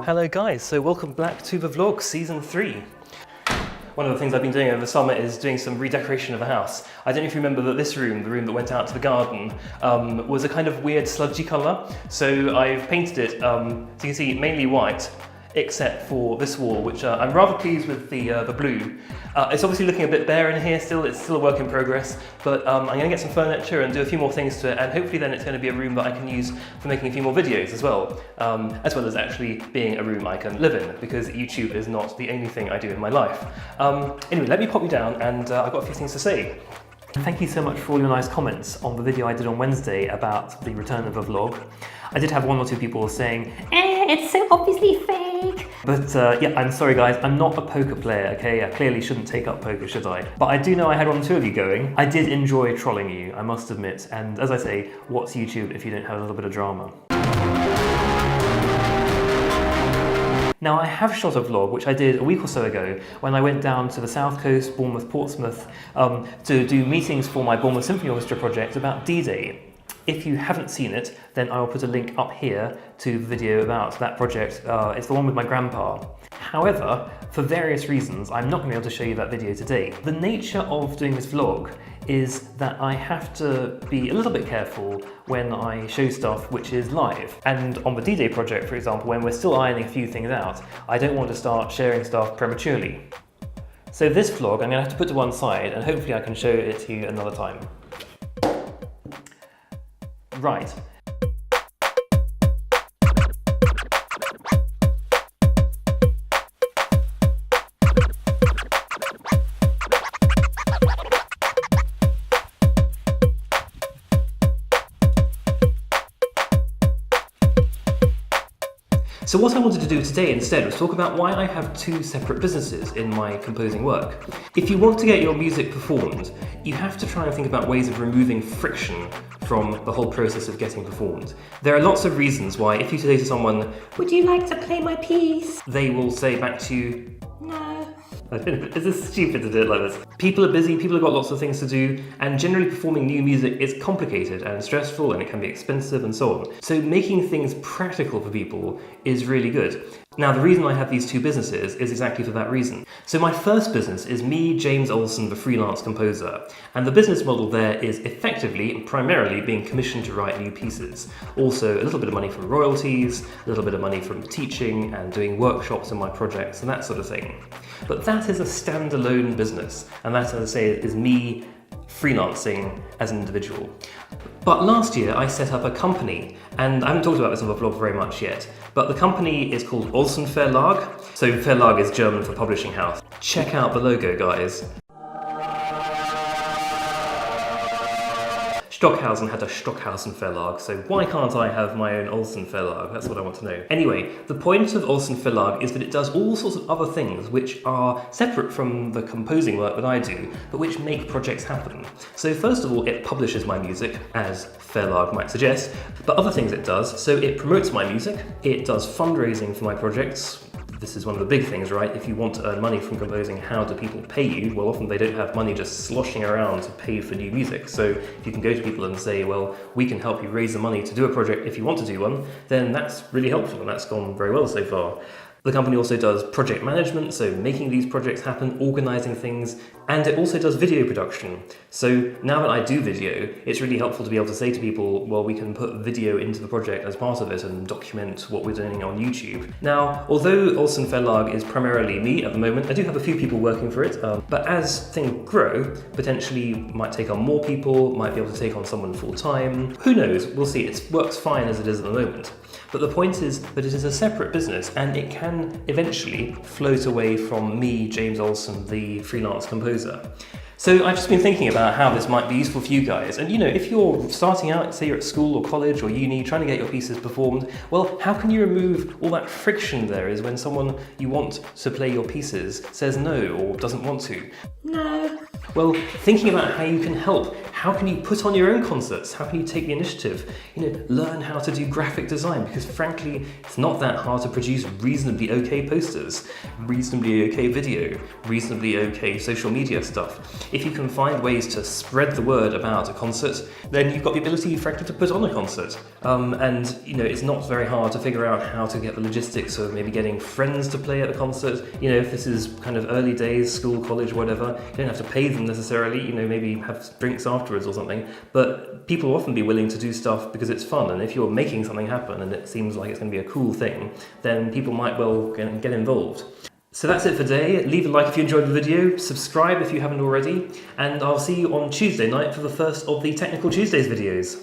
Hello guys, so welcome back to the vlog, season 3. One of the things I've been doing over the summer is doing some redecoration of the house. I don't know if you remember that this room, the room that went out to the garden, was a kind of weird sludgy colour. So I've painted it, so you can see, mainly white, except for this wall, which I'm rather pleased with the blue. It's obviously looking a bit bare in here still, it's still a work in progress, but I'm going to get some furniture and do a few more things to it, and hopefully then it's going to be a room that I can use for making a few more videos as well as actually being a room I can live in, because YouTube is not the only thing I do in my life. Anyway, let me pop you down, and I've got a few things to say. Thank you so much for all your nice comments on the video I did on Wednesday about the return of a vlog. I did have one or two people saying, it's so obviously fake. But yeah, I'm sorry guys, I'm not a poker player, okay? I clearly shouldn't take up poker, should I? But I do know I had one or two of you going. I did enjoy trolling you, I must admit. And as I say, what's YouTube if you don't have a little bit of drama? Now I have shot a vlog, which I did a week or so ago, when I went down to the south coast, Bournemouth, Portsmouth, to do meetings for my Bournemouth Symphony Orchestra project about D-Day. If you haven't seen it, then I will put a link up here to the video about that project. It's the one with my grandpa. However, for various reasons, I'm not going to be able to show you that video today. The nature of doing this vlog is that I have to be a little bit careful when I show stuff which is live. And on the D-Day project, for example, when we're still ironing a few things out, I don't want to start sharing stuff prematurely. So this vlog I'm going to have to put to one side, and hopefully I can show it to you another time. Right. So what I wanted to do today instead was talk about why I have two separate businesses in my composing work. If you want to get your music performed, you have to try and think about ways of removing friction from the whole process of getting performed. There are lots of reasons why if you say to someone, "Would you like to play my piece?" they will say back to you, "No." It's just stupid to do it like this. People are busy, people have got lots of things to do, and generally performing new music is complicated and stressful, and it can be expensive and so on. So making things practical for people is really good. Now, the reason I have these two businesses is exactly for that reason. So my first business is me, James Olsen, the freelance composer. And the business model there is effectively and primarily being commissioned to write new pieces. Also, a little bit of money from royalties, a little bit of money from teaching and doing workshops in my projects and that sort of thing. But that is a standalone business. And that, as I say, is me freelancing as an individual. But last year I set up a company, and I haven't talked about this on the vlog very much yet, but the company is called Olsen Verlag. So Verlag is German for publishing house. Check out the logo, guys. Stockhausen had a Stockhausen Verlag, so why can't I have my own Olsen Verlag? That's what I want to know. Anyway, the point of Olsen Verlag is that it does all sorts of other things which are separate from the composing work that I do, but which make projects happen. So first of all, it publishes my music, as Verlag might suggest, but other things it does, so it promotes my music, it does fundraising for my projects. This is one of the big things, right? If you want to earn money from composing, how do people pay you? Well, often they don't have money just sloshing around to pay for new music. So if you can go to people and say, well, we can help you raise the money to do a project if you want to do one, then that's really helpful, and that's gone very well so far. The company also does project management, so making these projects happen, organising things, and it also does video production. So now that I do video, it's really helpful to be able to say to people, well, we can put video into the project as part of it and document what we're doing on YouTube. Now, although Olsen Verlag is primarily me at the moment, I do have a few people working for it, but as things grow, potentially might take on more people, might be able to take on someone full-time. Who knows? We'll see. It works fine as it is at the moment. But the point is that it is a separate business, and it can eventually float away from me, James Olsen, the freelance composer. So I've just been thinking about how this might be useful for you guys. And you know, if you're starting out, say you're at school or college or uni, trying to get your pieces performed, well, how can you remove all that friction there is when someone you want to play your pieces says no or doesn't want to? No. Well, thinking about how you can help How can you put on your own concerts? How can you take the initiative? Learn how to do graphic design, because frankly, it's not that hard to produce reasonably okay posters, reasonably okay video, reasonably okay social media stuff. If you can find ways to spread the word about a concert, then you've got the ability, frankly, to put on a concert. And it's not very hard to figure out how to get the logistics of maybe getting friends to play at a concert. If this is kind of early days, school, college, whatever, you don't have to pay them necessarily, maybe have drinks afterwards or something, but people will often be willing to do stuff because it's fun, and if you're making something happen and it seems like it's going to be a cool thing, then people might well get involved. So that's it for today. Leave a like if you enjoyed the video, subscribe if you haven't already, and I'll see you on Tuesday night for the first of the Technical Tuesdays videos.